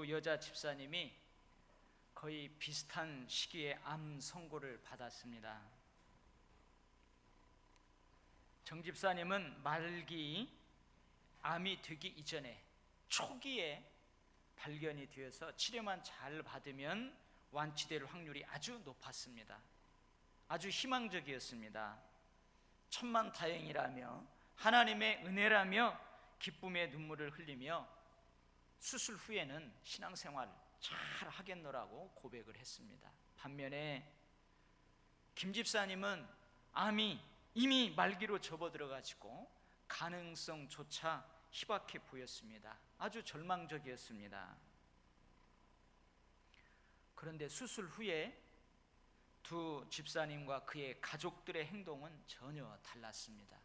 또 여자 집사님이 거의 비슷한 시기에 암 선고를 받았습니다. 정 집사님은 말기 암이 되기 이전에 초기에 발견이 되어서 치료만 잘 받으면 완치될 확률이 아주 높았습니다. 아주 희망적이었습니다. 천만다행이라며 하나님의 은혜라며 기쁨의 눈물을 흘리며 수술 후에는 신앙생활 잘 하겠노라고 고백을 했습니다. 반면에 김 집사님은 암이 이미 말기로 접어들어가지고 가능성조차 희박해 보였습니다. 아주 절망적이었습니다. 그런데 수술 후에 두 집사님과 그의 가족들의 행동은 전혀 달랐습니다.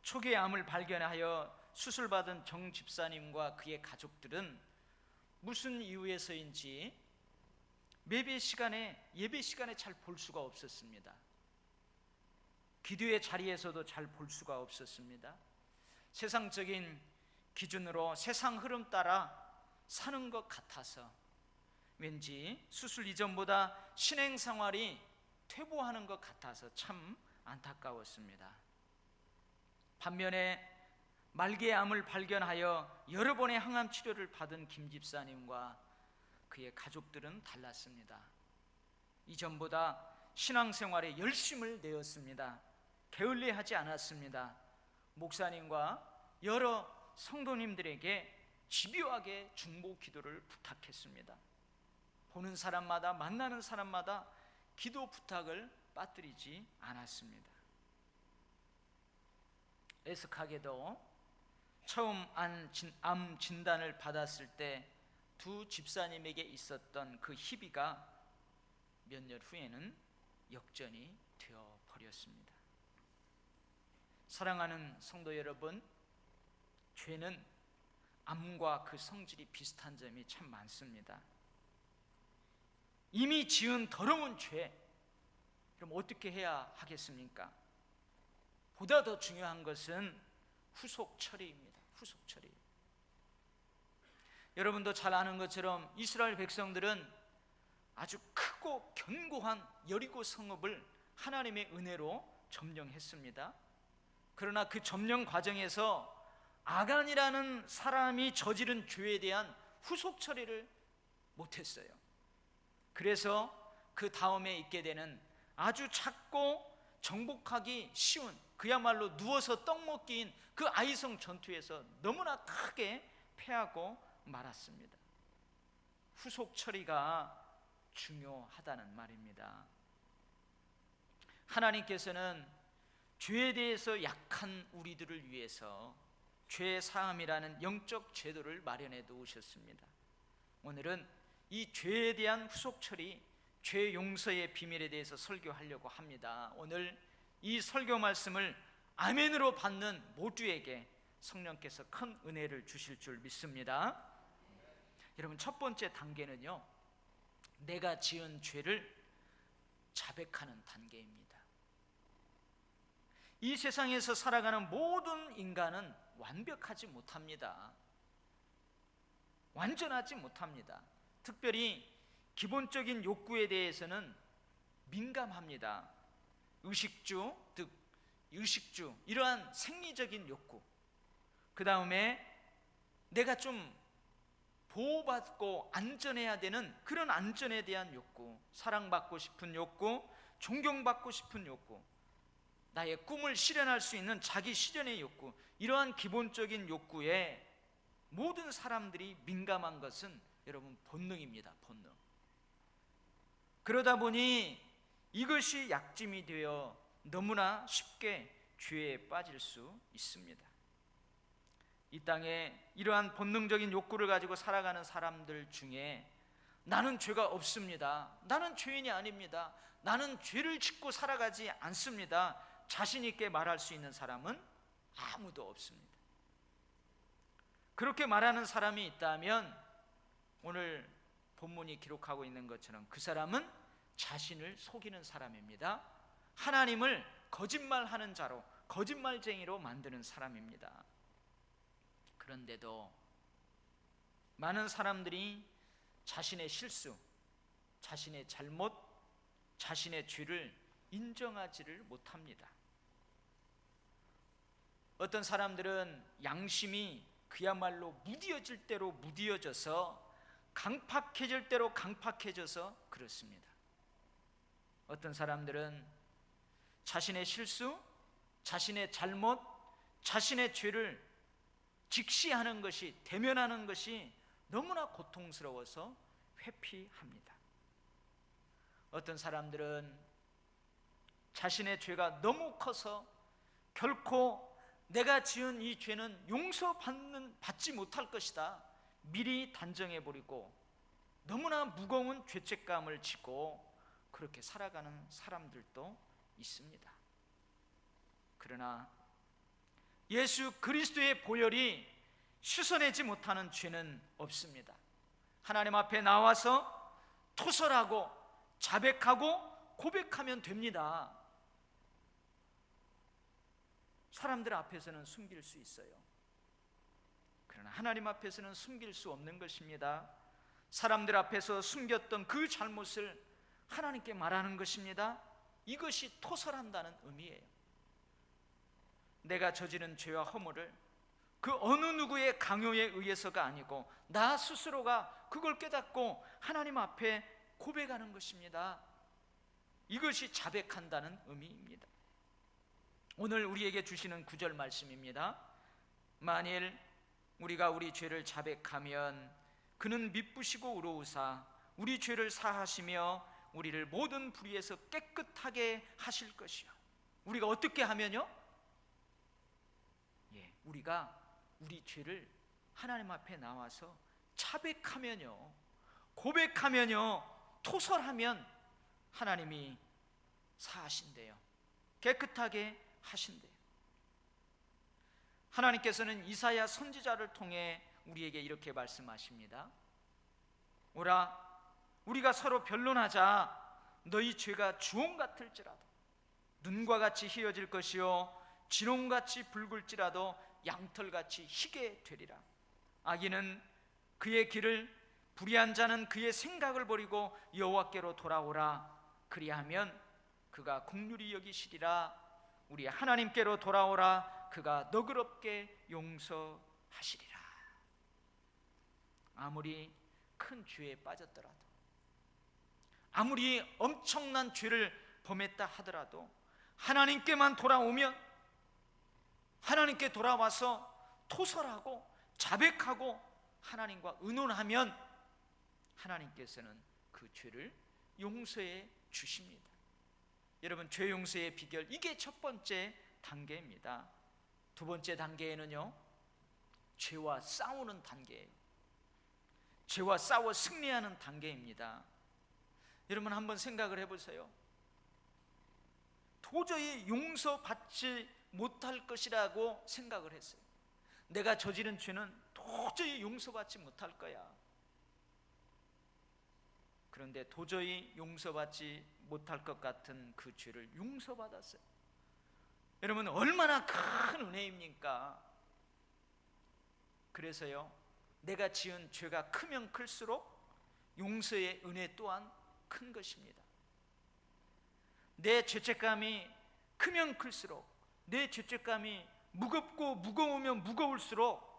초기의 암을 발견하여 수술받은 정 집사님과 그의 가족들은 무슨 이유에서인지 예배 시간에 잘 볼 수가 없었습니다. 기도의 자리에서도 잘 볼 수가 없었습니다. 세상적인 기준으로 세상 흐름 따라 사는 것 같아서 왠지 수술 이전보다 신앙생활이 퇴보하는 것 같아서 참 안타까웠습니다. 반면에 말기의 암을 발견하여 여러 번의 항암 치료를 받은 김 집사님과 그의 가족들은 달랐습니다. 이전보다 신앙생활에 열심을 내었습니다. 게을리하지 않았습니다. 목사님과 여러 성도님들에게 집요하게 중보 기도를 부탁했습니다. 보는 사람마다 만나는 사람마다 기도 부탁을 빠뜨리지 않았습니다. 애석하게도 처음 암 진단을 받았을 때 두 집사님에게 있었던 그 희비가 몇 년 후에는 역전이 되어 버렸습니다. 사랑하는 성도 여러분, 죄는 암과 그 성질이 비슷한 점이 참 많습니다. 이미 지은 더러운 죄, 그럼 어떻게 해야 하겠습니까? 보다 더 중요한 것은 후속 처리입니다. 후속 처리. 여러분도 잘 아는 것처럼 이스라엘 백성들은 아주 크고 견고한 여리고 성읍을 하나님의 은혜로 점령했습니다. 그러나 그 점령 과정에서 아간이라는 사람이 저지른 죄에 대한 후속 처리를 못했어요. 그래서 그 다음에 있게 되는 아주 작고 정복하기 쉬운, 그야말로 누워서 떡 먹기인 그 아이성 전투에서 너무나 크게 패하고 말았습니다. 후속 처리가 중요하다는 말입니다. 하나님께서는 죄에 대해서 약한 우리들을 위해서 죄 사함이라는 영적 제도를 마련해 두셨습니다. 오늘은 이 죄에 대한 후속 처리, 죄 용서의 비밀에 대해서 설교하려고 합니다. 오늘 이 설교 말씀을 아멘으로 받는 모두에게 성령께서 큰 은혜를 주실 줄 믿습니다. 여러분, 첫 번째 단계는요, 내가 지은 죄를 자백하는 단계입니다. 이 세상에서 살아가는 모든 인간은 완벽하지 못합니다. 완전하지 못합니다. 특별히 기본적인 욕구에 대해서는 민감합니다. 의식주, 즉 의식주, 이러한 생리적인 욕구, 그 다음에 내가 좀 보호받고 안전해야 되는 그런 안전에 대한 욕구, 사랑받고 싶은 욕구, 존경받고 싶은 욕구, 나의 꿈을 실현할 수 있는 자기 실현의 욕구, 이러한 기본적인 욕구에 모든 사람들이 민감한 것은 여러분 본능입니다. 본능. 그러다 보니 이것이 약짐이 되어 너무나 쉽게 죄에 빠질 수 있습니다. 이 땅에 이러한 본능적인 욕구를 가지고 살아가는 사람들 중에 나는 죄가 없습니다, 나는 죄인이 아닙니다, 나는 죄를 짓고 살아가지 않습니다, 자신 있게 말할 수 있는 사람은 아무도 없습니다. 그렇게 말하는 사람이 있다면 오늘 본문이 기록하고 있는 것처럼 그 사람은 자신을 속이는 사람입니다. 하나님을 거짓말하는 자로, 거짓말쟁이로 만드는 사람입니다. 그런데도 많은 사람들이 자신의 실수, 자신의 잘못, 자신의 죄를 인정하지를 못합니다. 어떤 사람들은 양심이 그야말로 무뎌질 대로 무뎌져서 강팍해질 대로 강팍해져서 그렇습니다. 어떤 사람들은 자신의 실수, 자신의 잘못, 자신의 죄를 직시하는 것이, 대면하는 것이 너무나 고통스러워서 회피합니다. 어떤 사람들은 자신의 죄가 너무 커서 결코 내가 지은 이 죄는 받지 못할 것이다 미리 단정해버리고 너무나 무거운 죄책감을 지고 그렇게 살아가는 사람들도 있습니다. 그러나 예수 그리스도의 보혈이 씻어내지 못하는 죄는 없습니다. 하나님 앞에 나와서 토설하고 자백하고 고백하면 됩니다. 사람들 앞에서는 숨길 수 있어요. 그러나 하나님 앞에서는 숨길 수 없는 것입니다. 사람들 앞에서 숨겼던 그 잘못을 하나님께 말하는 것입니다. 이것이 토설한다는 의미예요. 내가 저지른 죄와 허물을 그 어느 누구의 강요에 의해서가 아니고 나 스스로가 그걸 깨닫고 하나님 앞에 고백하는 것입니다. 이것이 자백한다는 의미입니다. 오늘 우리에게 주시는 9절 말씀입니다. 만일 우리가 우리 죄를 자백하면 그는 미쁘시고 의로우사 우리 죄를 사하시며 우리를 모든 불의에서 깨끗하게 하실 것이요. 우리가 어떻게 하면요? 우리가 우리 죄를 하나님 앞에 나와서 자백하면요, 고백하면요, 토설하면 하나님이 사하신대요. 깨끗하게 하신대요. 하나님께서는 이사야 선지자를 통해 우리에게 이렇게 말씀하십니다. 오라, 우리가 서로 변론하자. 너희 죄가 주홍 같을지라도 눈과 같이 희어질 것이요 진홍같이 붉을지라도 양털같이 희게 되리라. 악인은 그의 길을, 불의한 자는 그의 생각을 버리고 여호와께로 돌아오라. 그리하면 그가 긍휼히 여기시리라. 우리 하나님께로 돌아오라. 그가 너그럽게 용서하시리라. 아무리 큰 죄에 빠졌더라도, 아무리 엄청난 죄를 범했다 하더라도 하나님께만 돌아오면, 하나님께 돌아와서 토설하고 자백하고 하나님과 의논하면 하나님께서는 그 죄를 용서해 주십니다. 여러분, 죄 용서의 비결, 이게 첫 번째 단계입니다. 두 번째 단계에는요, 죄와 싸우는 단계예요. 죄와 싸워 승리하는 단계입니다. 여러분, 한번 생각을 해보세요. 도저히 용서받지 못할 것이라고 생각을 했어요. 내가 저지른 죄는 도저히 용서받지 못할 거야. 그런데 도저히 용서받지 못할 것 같은 그 죄를 용서받았어요. 여러분, 얼마나 큰 은혜입니까? 그래서요, 내가 지은 죄가 크면 클수록 용서의 은혜 또한 큰 것입니다. 내 죄책감이 크면 클수록, 내 죄책감이 무겁고 무거우면 무거울수록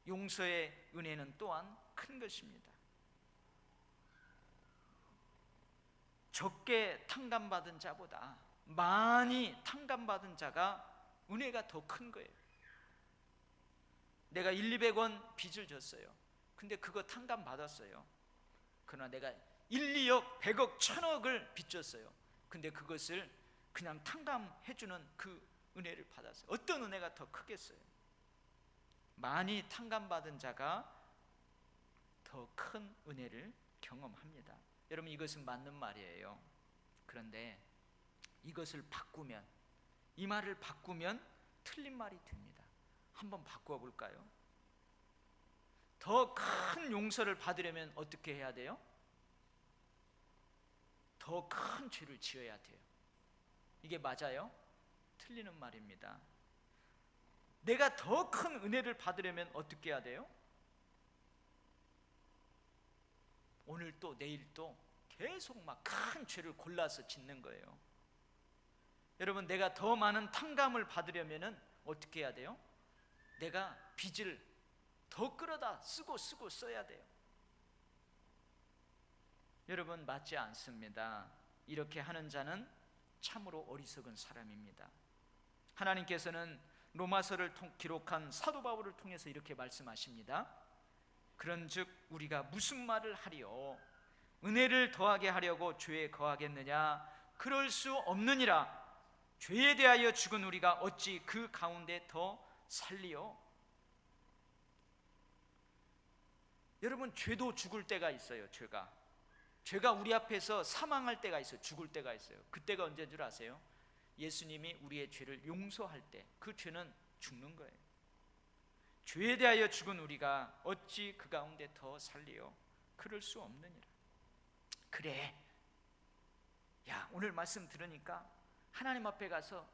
용서의 은혜는 또한 큰 것입니다. 적게 탕감받은 자보다 많이 탕감받은 자가 은혜가 더 큰 거예요. 내가 1, 200원 빚을 졌어요. 근데 그거 탕감받았어요. 그러나 내가 1, 2억, 100억, 1000억을 빚졌어요. 근데 그것을 그냥 탕감해주는 그 은혜를 받았어요. 어떤 은혜가 더 크겠어요? 많이 탕감받은 자가 더 큰 은혜를 경험합니다. 여러분, 이것은 맞는 말이에요. 그런데 이것을 바꾸면, 이 말을 바꾸면 틀린 말이 됩니다. 한번 바꾸어 볼까요? 더 큰 용서를 받으려면 어떻게 해야 돼요? 더 큰 죄를 지어야 돼요. 이게 맞아요? 틀리는 말입니다. 내가 더 큰 은혜를 받으려면 어떻게 해야 돼요? 오늘 또 내일 또 계속 막 큰 죄를 골라서 짓는 거예요. 여러분, 내가 더 많은 탕감을 받으려면은 어떻게 해야 돼요? 내가 빚을 더 끌어다 쓰고 써야 돼요. 여러분, 맞지 않습니다. 이렇게 하는 자는 참으로 어리석은 사람입니다. 하나님께서는 로마서를 기록한 사도 바울을 통해서 이렇게 말씀하십니다. 그런즉 우리가 무슨 말을 하리요? 은혜를 더하게 하려고 죄에 거하겠느냐? 그럴 수 없느니라. 죄에 대하여 죽은 우리가 어찌 그 가운데 더 살리요? 여러분, 죄도 죽을 때가 있어요. 죄가 우리 앞에서 사망할 때가 있어요. 죽을 때가 있어요. 그때가 언제인 줄 아세요? 예수님이 우리의 죄를 용서할 때 그 죄는 죽는 거예요. 죄에 대하여 죽은 우리가 어찌 그 가운데 더 살리요? 그럴 수 없느니라. 그래, 야, 오늘 말씀 들으니까 하나님 앞에 가서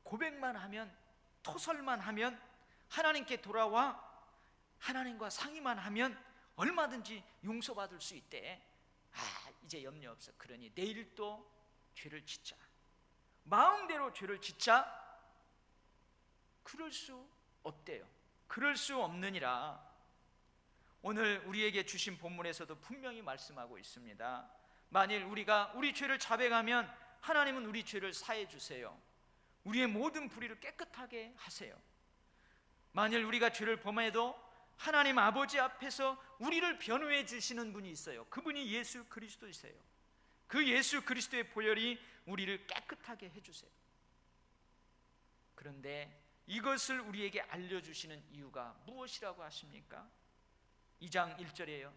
고백만 하면, 토설만 하면, 하나님께 돌아와 하나님과 상의만 하면 얼마든지 용서받을 수 있대. 이제 염려 없어. 그러니 내일 또 죄를 짓자, 마음대로 죄를 짓자. 그럴 수 없대요. 그럴 수 없느니라. 오늘 우리에게 주신 본문에서도 분명히 말씀하고 있습니다. 만일 우리가 우리 죄를 자백하면 하나님은 우리 죄를 사해 주세요. 우리의 모든 불의를 깨끗하게 하세요. 만일 우리가 죄를 범해도 하나님 아버지 앞에서 우리를 변호해 주시는 분이 있어요. 그분이 예수 그리스도이세요. 그 예수 그리스도의 보혈이 우리를 깨끗하게 해주세요. 그런데 이것을 우리에게 알려주시는 이유가 무엇이라고 하십니까? 2장 1절이에요.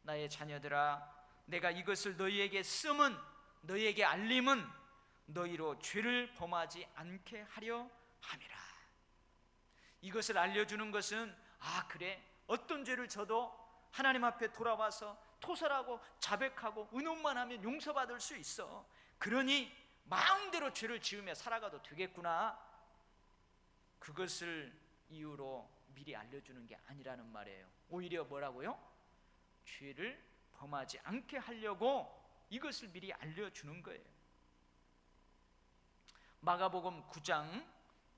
나의 자녀들아, 내가 이것을 너희에게 쓰면, 너희에게 알림은 너희로 죄를 범하지 않게 하려 함이라. 이것을 알려주는 것은, 그래, 어떤 죄를 져도 하나님 앞에 돌아와서 토설하고 자백하고 의논만 하면 용서받을 수 있어. 그러니 마음대로 죄를 지으며 살아가도 되겠구나. 그것을 이유로 미리 알려주는 게 아니라는 말이에요. 오히려 뭐라고요? 죄를 범하지 않게 하려고 이것을 미리 알려주는 거예요. 마가복음 9장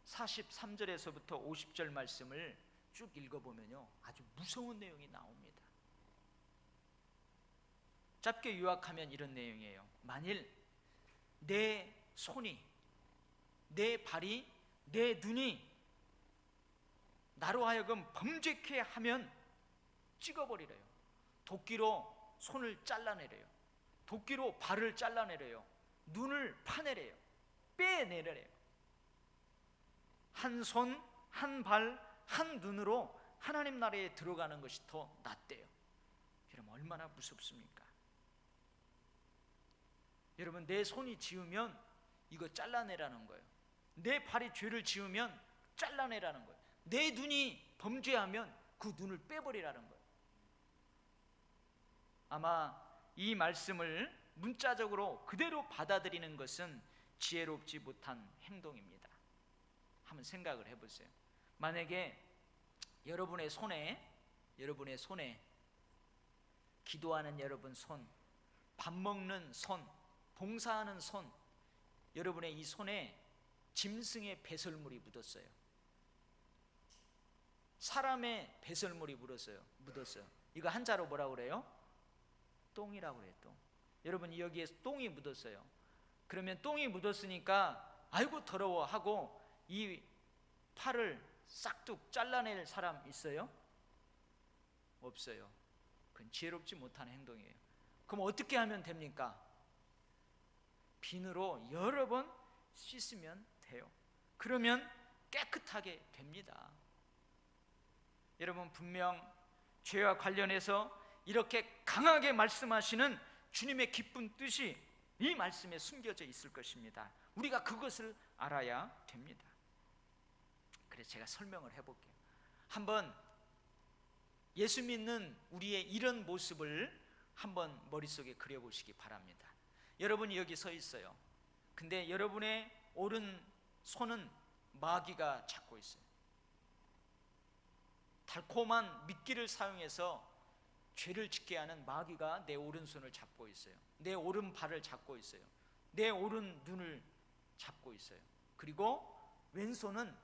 43절에서부터 50절 말씀을 쭉 읽어보면요, 아주 무서운 내용이 나옵니다. 짧게 요약하면 이런 내용이에요. 만일 내 손이, 내 발이, 내 눈이 나로 하여금 범죄케 하면 찍어버리래요. 도끼로 손을 잘라내래요. 도끼로 발을 잘라내래요. 눈을 파내래요. 빼내래요. 한 손, 한 발, 한 눈으로 하나님 나라에 들어가는 것이 더 낫대요. 여러분, 얼마나 무섭습니까? 여러분, 내 손이 지으면 이거 잘라내라는 거예요. 내 발이 죄를 지으면 잘라내라는 거예요. 내 눈이 범죄하면 그 눈을 빼버리라는 거예요. 아마 이 말씀을 문자적으로 그대로 받아들이는 것은 지혜롭지 못한 행동입니다. 한번 생각을 해보세요. 만약에 여러분의 손에 기도하는 여러분 손, 밥 먹는 손, 봉사하는 손, 여러분의 이 손에 짐승의 배설물이 묻었어요. 사람의 배설물이 묻었어요. 이거 한자로 뭐라고 그래요? 똥이라고 그래요. 똥. 여러분, 여기에 똥이 묻었어요. 그러면 똥이 묻었으니까 아이고 더러워 하고 이 팔을 싹둑 잘라낼 사람 있어요? 없어요. 그건 지혜롭지 못한 행동이에요. 그럼 어떻게 하면 됩니까? 비누로 여러 번 씻으면 돼요. 그러면 깨끗하게 됩니다. 여러분, 분명 죄와 관련해서 이렇게 강하게 말씀하시는 주님의 기쁜 뜻이 이 말씀에 숨겨져 있을 것입니다. 우리가 그것을 알아야 됩니다. 그래서 제가 설명을 해볼게요. 한번 예수 믿는 우리의 이런 모습을 한번 머릿속에 그려보시기 바랍니다. 여러분이 여기 서 있어요. 근데 여러분의 오른손은 마귀가 잡고 있어요. 달콤한 미끼를 사용해서 죄를 짓게 하는 마귀가 내 오른손을 잡고 있어요. 내 오른발을 잡고 있어요. 내 오른 눈을 잡고 있어요. 그리고 왼손은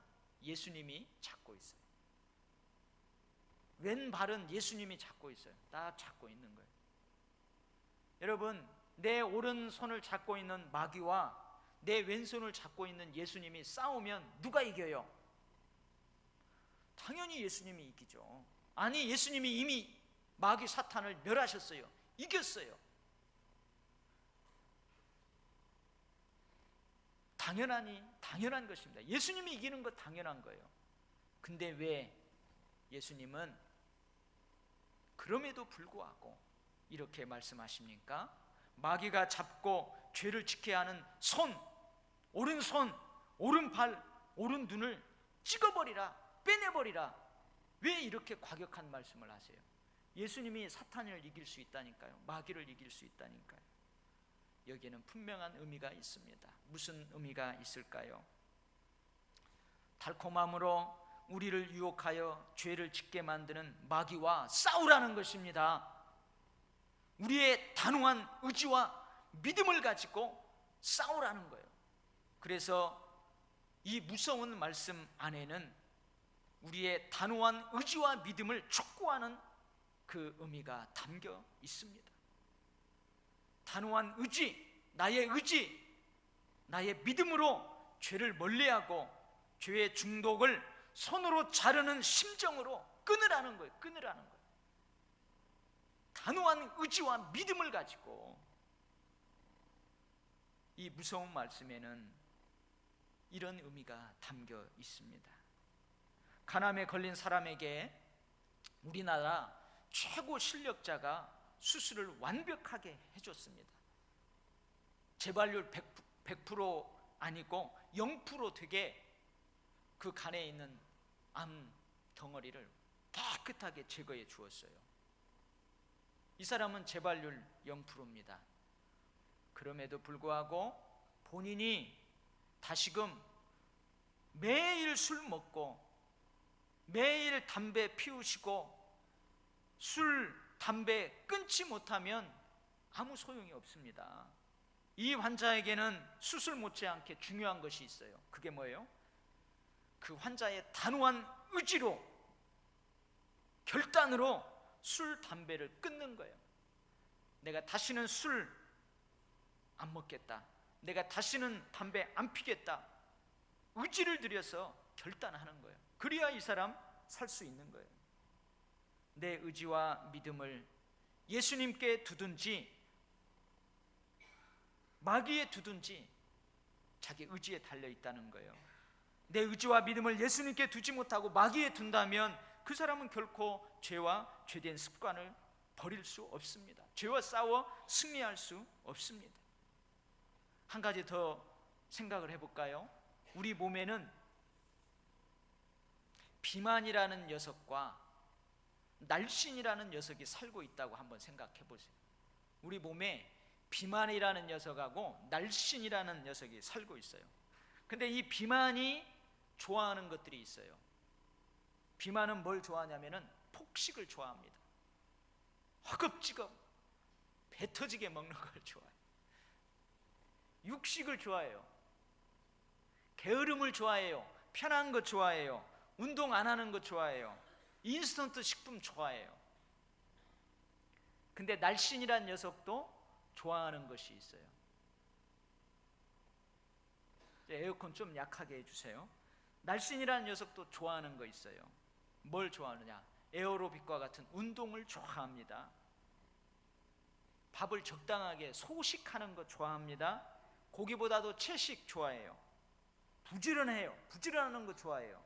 예수님이 잡고 있어요. 왼발은 예수님이 잡고 있어요. 딱 잡고 있는 거예요. 여러분, 내 오른손을 잡고 있는 마귀와 내 왼손을 잡고 있는 예수님이 싸우면 누가 이겨요? 당연히 예수님이 이기죠. 아니, 예수님이 이미 마귀 사탄을 멸하셨어요. 이겼어요. 당연한 것입니다. 예수님이 이기는 거 당연한 거예요. 근데 왜 예수님은 그럼에도 불구하고 이렇게 말씀하십니까? 마귀가 잡고 죄를 짓게 하는 손, 오른손, 오른발, 오른눈을 찍어버리라, 빼내버리라. 왜 이렇게 과격한 말씀을 하세요? 예수님이 사탄을 이길 수 있다니까요. 마귀를 이길 수 있다니까요. 여기에는 분명한 의미가 있습니다. 무슨 의미가 있을까요? 달콤함으로 우리를 유혹하여 죄를 짓게 만드는 마귀와 싸우라는 것입니다. 우리의 단호한 의지와 믿음을 가지고 싸우라는 거예요. 그래서 이 무서운 말씀 안에는 우리의 단호한 의지와 믿음을 촉구하는 그 의미가 담겨 있습니다. 단호한 의지, 나의 믿음으로 죄를 멀리하고 죄의 중독을 손으로 자르는 심정으로 끊으라는 거예요. 단호한 의지와 믿음을 가지고. 이 무서운 말씀에는 이런 의미가 담겨 있습니다. 간암에 걸린 사람에게 우리나라 최고 실력자가 수술을 완벽하게 해줬습니다. 재발률 100% 아니고 0% 되게 그 간에 있는 암 덩어리를 깨끗하게 제거해 주었어요. 이 사람은 재발률 0%입니다. 그럼에도 불구하고 본인이 다시금 매일 술 먹고 매일 담배 피우시고 술, 담배 끊지 못하면 아무 소용이 없습니다. 이 환자에게는 수술 못지않게 중요한 것이 있어요. 그게 뭐예요? 그 환자의 단호한 의지로, 결단으로 술, 담배를 끊는 거예요. 내가 다시는 술 안 먹겠다, 내가 다시는 담배 안 피겠다, 의지를 들여서 결단하는 거예요. 그래야 이 사람 살 수 있는 거예요. 내 의지와 믿음을 예수님께 두든지 마귀에 두든지 자기 의지에 달려 있다는 거예요. 내 의지와 믿음을 예수님께 두지 못하고 마귀에 둔다면 그 사람은 결코 죄와 죄된 습관을 버릴 수 없습니다. 죄와 싸워 승리할 수 없습니다. 한 가지 더 생각을 해볼까요? 우리 몸에는 비만이라는 녀석과 날씬이라는 녀석이 살고 있다고 한번 생각해 보세요. 우리 몸에 비만이라는 녀석하고 날씬이라는 녀석이 살고 있어요. 근데 이 비만이 좋아하는 것들이 있어요. 비만은 뭘 좋아하냐면은 폭식을 좋아합니다. 허겁지겁 배 터지게 먹는 걸 좋아해요. 육식을 좋아해요. 게으름을 좋아해요. 편한 것 좋아해요. 운동 안 하는 것 좋아해요. 인스턴트 식품 좋아해요. 근데 날씬이란 녀석도 좋아하는 것이 있어요. 에어컨 좀 약하게 해주세요. 날씬이라는 녀석도 좋아하는 거 있어요. 뭘 좋아하느냐? 에어로빅과 같은 운동을 좋아합니다. 밥을 적당하게 소식하는 거 좋아합니다. 고기보다도 채식 좋아해요. 부지런하는 거 좋아해요.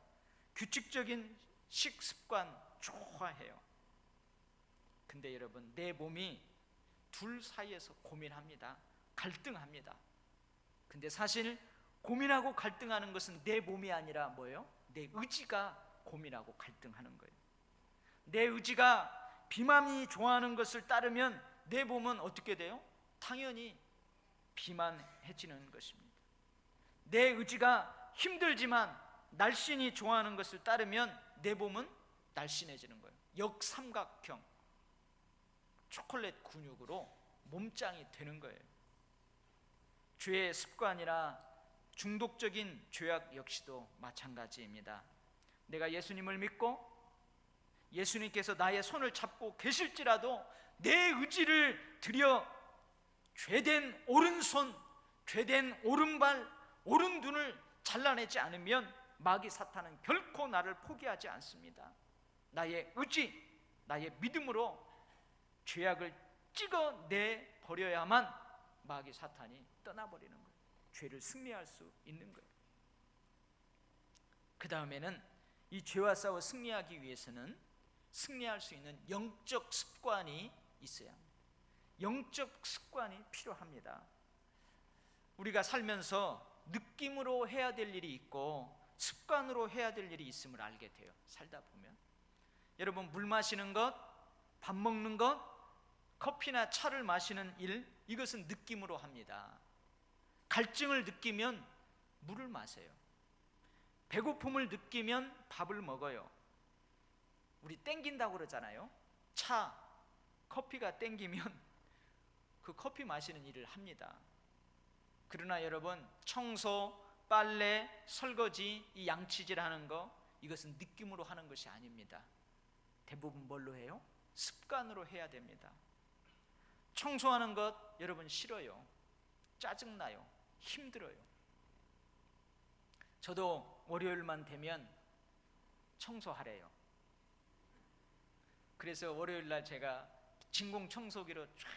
규칙적인 식습관 좋아해요. 근데 여러분, 내 몸이 둘 사이에서 고민합니다. 갈등합니다. 근데 사실 고민하고 갈등하는 것은 내 몸이 아니라 뭐예요? 내 의지가 고민하고 갈등하는 거예요. 내 의지가 비만이 좋아하는 것을 따르면 내 몸은 어떻게 돼요? 당연히 비만해지는 것입니다. 내 의지가 힘들지만 날씬이 좋아하는 것을 따르면 내 몸은 날씬해지는 거예요. 역삼각형. 초콜릿 근육으로 몸짱이 되는 거예요. 죄의 습관이나 중독적인 죄악 역시도 마찬가지입니다. 내가 예수님을 믿고 예수님께서 나의 손을 잡고 계실지라도 내 의지를 들여 죄된 오른손, 죄된 오른발, 오른눈을 잘라내지 않으면 마귀 사탄은 결코 나를 포기하지 않습니다. 나의 의지, 나의 믿음으로 죄악을 찍어내 버려야만 마귀 사탄이 떠나버리는 거예요. 죄를 승리할 수 있는 거예요. 그 다음에는 이 죄와 싸워 승리하기 위해서는 승리할 수 있는 영적 습관이 있어야 합니다. 영적 습관이 필요합니다. 우리가 살면서 느낌으로 해야 될 일이 있고 습관으로 해야 될 일이 있음을 알게 돼요. 살다 보면 여러분, 물 마시는 것, 밥 먹는 것, 커피나 차를 마시는 일, 이것은 느낌으로 합니다. 갈증을 느끼면 물을 마세요. 배고픔을 느끼면 밥을 먹어요. 우리 땡긴다고 그러잖아요. 차, 커피가 땡기면 그 커피 마시는 일을 합니다. 그러나 여러분, 청소, 빨래, 설거지, 이 양치질 하는 거, 이것은 느낌으로 하는 것이 아닙니다. 대부분 뭘로 해요? 습관으로 해야 됩니다. 청소하는 것 여러분 싫어요. 짜증나요. 힘들어요. 저도 월요일만 되면 청소하래요. 그래서 월요일날 제가 진공 청소기로 쫙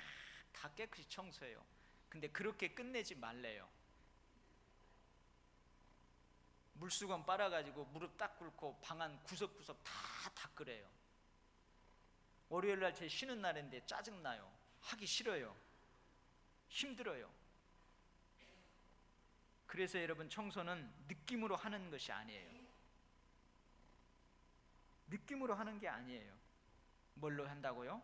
다 깨끗이 청소해요. 근데 그렇게 끝내지 말래요. 물수건 빨아가지고 무릎 딱 꿇고 방 안 구석구석 다 닦으래요. 월요일날 제 쉬는 날인데 짜증나요. 하기 싫어요. 힘들어요. 그래서 여러분, 청소는 느낌으로 하는 것이 아니에요. 느낌으로 하는 게 아니에요. 뭘로 한다고요?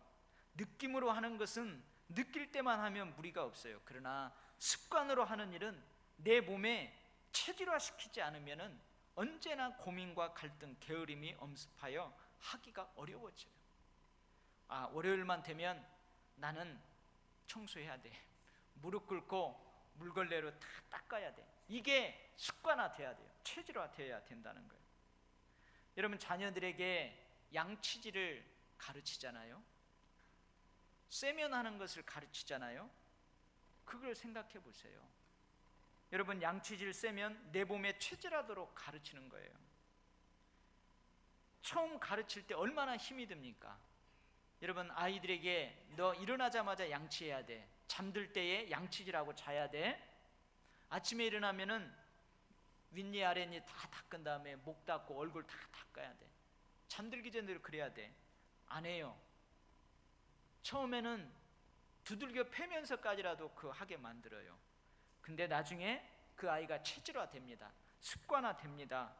느낌으로 하는 것은 느낄 때만 하면 무리가 없어요. 그러나 습관으로 하는 일은 내 몸에 체질화시키지 않으면 언제나 고민과 갈등, 게으름이 엄습하여 하기가 어려워져요. 월요일만 되면 나는 청소해야 돼. 무릎 꿇고 물걸레로 다 닦아야 돼. 이게 습관화돼야 돼요. 체질화돼야 된다는 거예요. 여러분, 자녀들에게 양치질을 가르치잖아요. 세면하는 것을 가르치잖아요. 그걸 생각해 보세요. 여러분, 양치질 세면 내 몸에 체질하도록 가르치는 거예요. 처음 가르칠 때 얼마나 힘이 듭니까? 여러분, 아이들에게 너 일어나자마자 양치해야 돼. 잠들 때에 양치질하고 자야 돼. 아침에 일어나면은 윗니 아랫니 다 닦은 다음에 목 닦고 얼굴 다 닦아야 돼. 잠들기 전에 그래야 돼. 안 해요. 처음에는 두들겨 패면서까지라도 그 하게 만들어요. 근데 나중에 그 아이가 체질화 됩니다. 습관화 됩니다.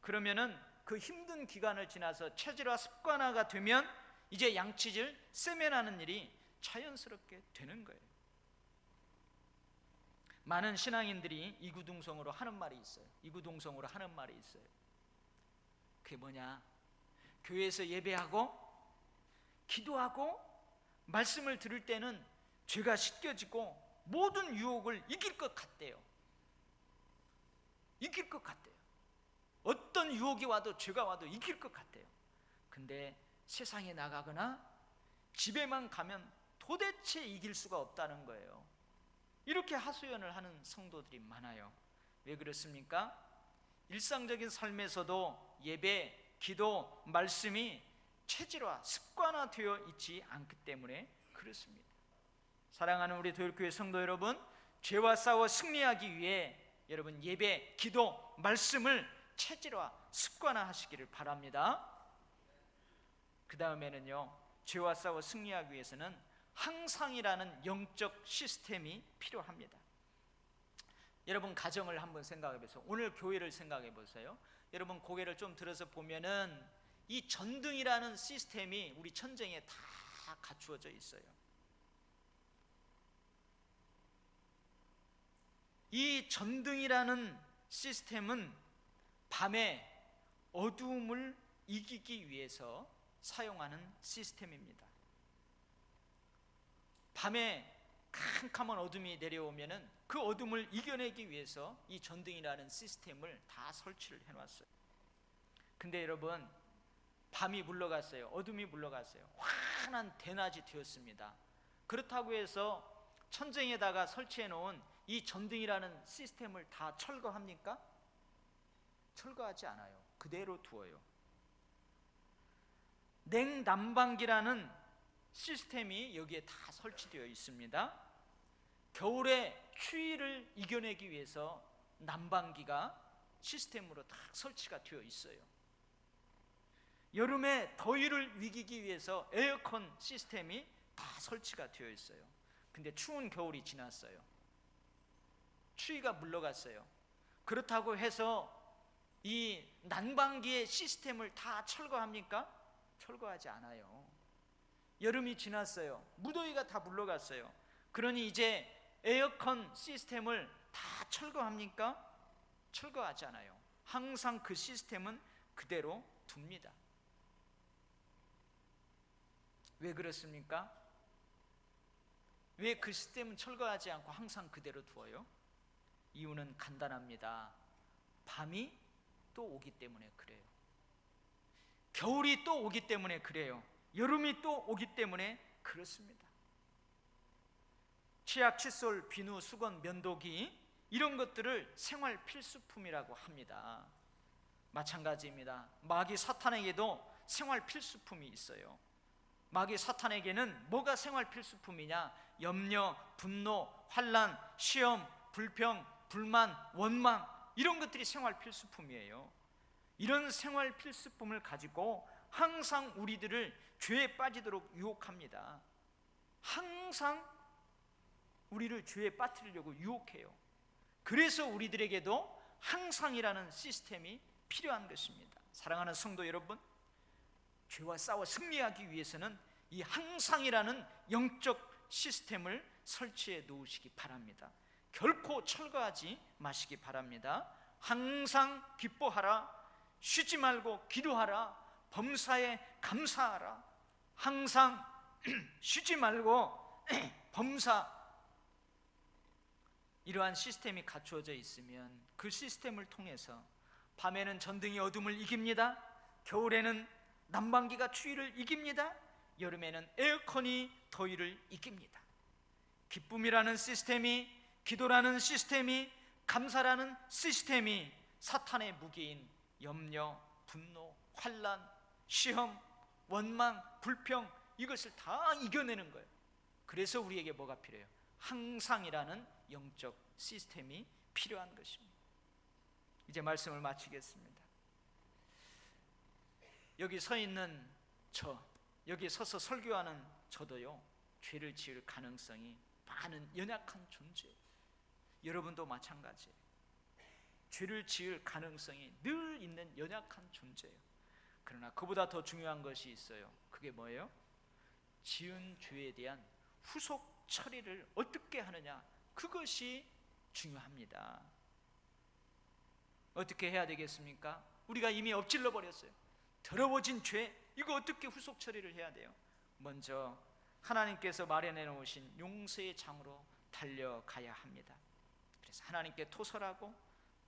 그러면은 그 힘든 기간을 지나서 체질화 습관화가 되면 이제 양치질, 세면하는 일이 자연스럽게 되는 거예요. 많은 신앙인들이 이구동성으로 하는 말이 있어요. 이구동성으로 하는 말이 있어요. 그게 뭐냐? 교회에서 예배하고 기도하고 말씀을 들을 때는 죄가 씻겨지고 모든 유혹을 이길 것 같대요. 이길 것 같대요. 어떤 유혹이 와도 죄가 와도 이길 것 같대요. 근데 세상에 나가거나 집에만 가면 도대체 이길 수가 없다는 거예요. 이렇게 하소연을 하는 성도들이 많아요. 왜 그렇습니까? 일상적인 삶에서도 예배, 기도, 말씀이 체질화, 습관화되어 있지 않기 때문에 그렇습니다. 사랑하는 우리 도열교회 성도 여러분, 죄와 싸워 승리하기 위해 여러분 예배, 기도, 말씀을 체질화, 습관화하시기를 바랍니다. 그 다음에는요, 죄와 싸워 승리하기 위해서는 항상이라는 영적 시스템이 필요합니다. 여러분, 가정을 한번 생각해 보세요. 오늘 교회를 생각해 보세요. 여러분, 고개를 좀 들어서 보면은 이 전등이라는 시스템이 우리 천정에 다 갖추어져 있어요. 이 전등이라는 시스템은 밤에 어두움을 이기기 위해서 사용하는 시스템입니다. 밤에 캄캄한 어둠이 내려오면은 그 어둠을 이겨내기 위해서 이 전등이라는 시스템을 다 설치를 해놨어요. 근데 여러분, 밤이 물러갔어요. 어둠이 물러갔어요. 환한 대낮이 되었습니다. 그렇다고 해서 천정에다가 설치해 놓은 이 전등이라는 시스템을 다 철거합니까? 철거하지 않아요. 그대로 두어요. 냉난방기라는 시스템이 여기에 다 설치되어 있습니다. 겨울에 추위를 이겨내기 위해서 난방기가 시스템으로 다 설치가 되어 있어요. 여름에 더위를 이기기 위해서 에어컨 시스템이 다 설치가 되어 있어요. 근데 추운 겨울이 지났어요. 추위가 물러갔어요. 그렇다고 해서 이 난방기의 시스템을 다 철거합니까? 철거하지 않아요. 여름이 지났어요. 무더위가 다 물러갔어요. 그러니 이제 에어컨 시스템을 다 철거합니까? 철거하지 않아요. 항상 그 시스템은 그대로 둡니다. 왜 그렇습니까? 왜 그 시스템은 철거하지 않고 항상 그대로 두어요? 이유는 간단합니다. 밤이 또 오기 때문에 그래요. 겨울이 또 오기 때문에 그래요. 여름이 또 오기 때문에 그렇습니다. 치약, 칫솔, 비누, 수건, 면도기 이런 것들을 생활 필수품이라고 합니다. 마찬가지입니다. 마귀 사탄에게도 생활 필수품이 있어요. 마귀 사탄에게는 뭐가 생활 필수품이냐? 염려, 분노, 환난, 시험, 불평, 불만, 원망 이런 것들이 생활 필수품이에요. 이런 생활 필수품을 가지고 항상 우리들을 죄에 빠지도록 유혹합니다. 항상 우리를 죄에 빠뜨리려고 유혹해요. 그래서 우리들에게도 항상이라는 시스템이 필요한 것입니다. 사랑하는 성도 여러분, 죄와 싸워 승리하기 위해서는 이 항상이라는 영적 시스템을 설치해 놓으시기 바랍니다. 결코 철거하지 마시기 바랍니다. 항상 기뻐하라, 쉬지 말고 기도하라, 범사에 감사하라. 항상 쉬지 말고 범사, 이러한 시스템이 갖추어져 있으면 그 시스템을 통해서 밤에는 전등이 어둠을 이깁니다. 겨울에는 난방기가 추위를 이깁니다. 여름에는 에어컨이 더위를 이깁니다. 기쁨이라는 시스템이, 기도라는 시스템이, 감사라는 시스템이 사탄의 무기인 염려, 분노, 환난, 시험, 원망, 불평 이것을 다 이겨내는 거예요. 그래서 우리에게 뭐가 필요해요? 항상이라는 영적 시스템이 필요한 것입니다. 이제 말씀을 마치겠습니다. 여기 서 있는 여기 서서 설교하는 저도요, 죄를 지을 가능성이 많은 연약한 존재예요. 여러분도 마찬가지예요. 죄를 지을 가능성이 늘 있는 연약한 존재예요. 그러나 그보다 더 중요한 것이 있어요. 그게 뭐예요? 지은 죄에 대한 후속 처리를 어떻게 하느냐, 그것이 중요합니다. 어떻게 해야 되겠습니까? 우리가 이미 엎질러 버렸어요. 더러워진 죄, 이거 어떻게 후속 처리를 해야 돼요? 먼저 하나님께서 마련해 놓으신 용서의 장으로 달려가야 합니다. 그래서 하나님께 토설하고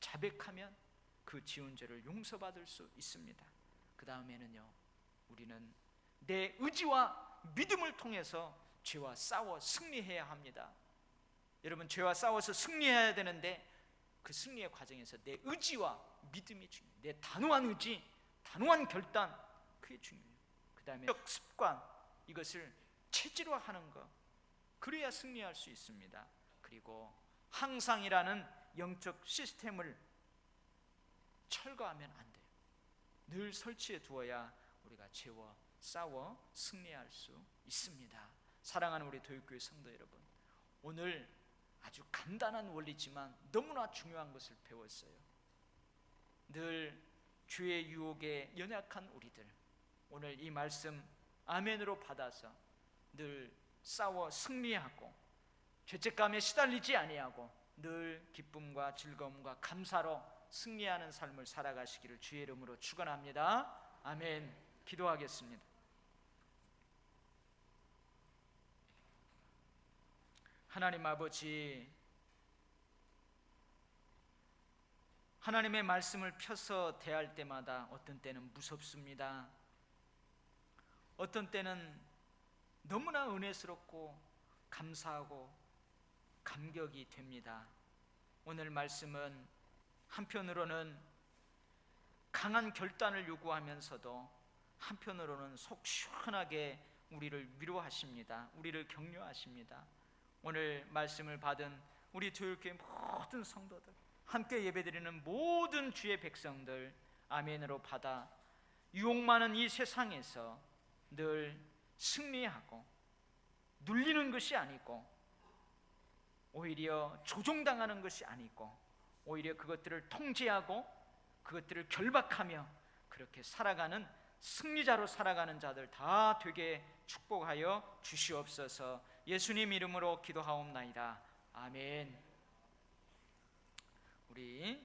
자백하면 그 지은 죄를 용서받을 수 있습니다. 그 다음에는요, 우리는 내 의지와 믿음을 통해서 죄와 싸워 승리해야 합니다. 여러분, 죄와 싸워서 승리해야 되는데 그 승리의 과정에서 내 의지와 믿음이 중요해요. 내 단호한 의지, 단호한 결단, 그게 중요해요. 그 다음에 습관, 이것을 체질화하는 것, 그래야 승리할 수 있습니다. 그리고 항상이라는 영적 시스템을 철거하면 안 돼요. 늘 설치해 두어야 우리가 죄와 싸워 승리할 수 있습니다. 사랑하는 우리 도육교회 성도 여러분, 오늘 아주 간단한 원리지만 너무나 중요한 것을 배웠어요. 늘 죄의 유혹에 연약한 우리들, 오늘 이 말씀 아멘으로 받아서 늘 싸워 승리하고 죄책감에 시달리지 아니하고 늘 기쁨과 즐거움과 감사로 승리하는 삶을 살아가시기를 주의 이름으로 축원합니다. 아멘. 기도하겠습니다. 하나님 아버지, 하나님의 말씀을 펴서 대할 때마다 어떤 때는 무섭습니다. 어떤 때는 너무나 은혜스럽고 감사하고 감격이 됩니다. 오늘 말씀은 한편으로는 강한 결단을 요구하면서도 한편으로는 속 시원하게 우리를 위로하십니다. 우리를 격려하십니다. 오늘 말씀을 받은 우리 교육교회 모든 성도들, 함께 예배드리는 모든 주의 백성들 아멘으로 받아 유혹 많은 이 세상에서 늘 승리하고 눌리는 것이 아니고 오히려 조종당하는 것이 아니고 오히려 그것들을 통제하고 그것들을 결박하며 그렇게 살아가는 승리자로 살아가는 자들 다 되게 축복하여 주시옵소서. 예수님 이름으로 기도하옵나이다. 아멘. 우리